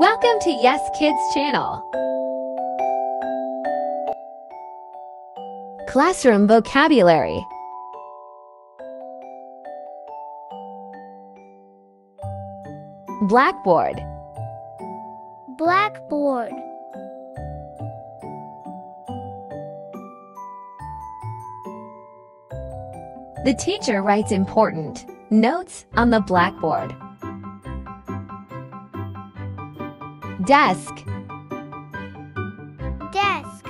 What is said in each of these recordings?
Welcome to Yes Kids channel. Classroom vocabulary. Blackboard. Blackboard. The teacher writes important notes on the blackboard. Desk. Desk.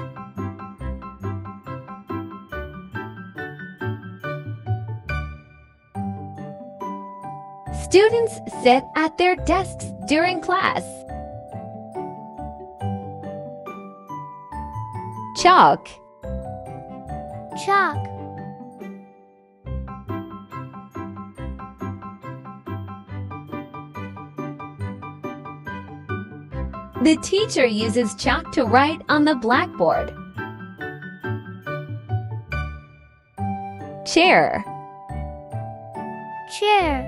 Students sit at their desks during class. Chalk. Chalk. The teacher uses chalk to write on the blackboard. Chair. Chair.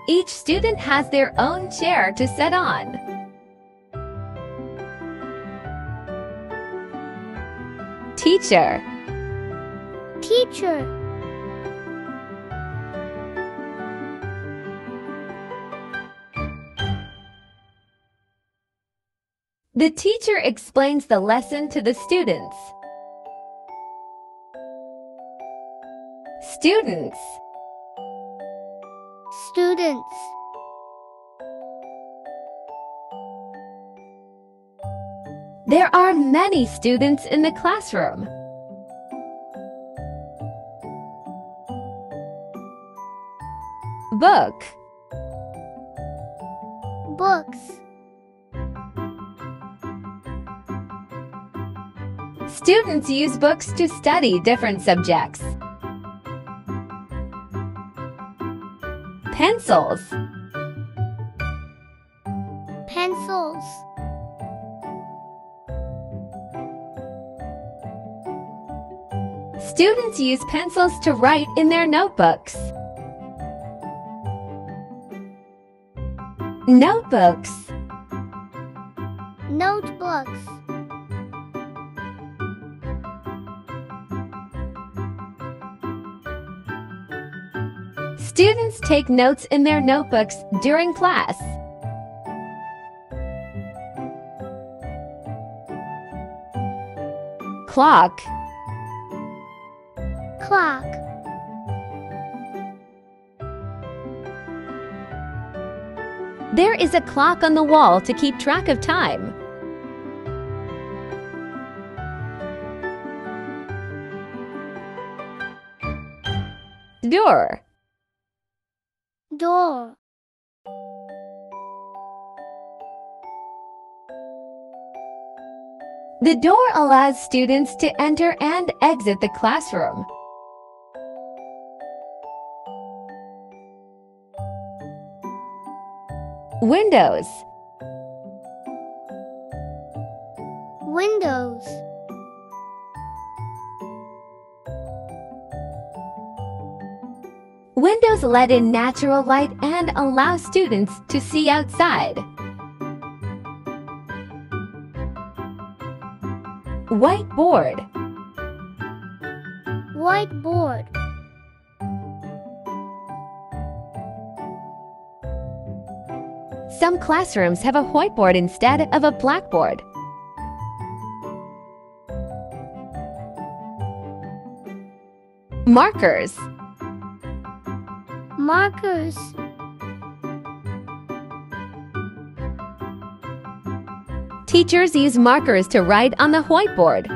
Each student has their own chair to sit on. Teacher. Teacher. The teacher explains the lesson to the students. Students. Students. There are many students in the classroom. Book. Books. Students use books to study different subjects. Pencils. Pencils. Students use pencils to write in their notebooks. Notebooks. Notebooks. Students take notes in their notebooks during class. Clock. Clock. There is a clock on the wall to keep track of time. Door. Door. The door allows students to enter and exit the classroom. Windows. Windows. Windows let in natural light and allow students to see outside. Whiteboard. Whiteboard. Some classrooms have a whiteboard instead of a blackboard. Markers. Markers. Teachers use markers to write on the whiteboard.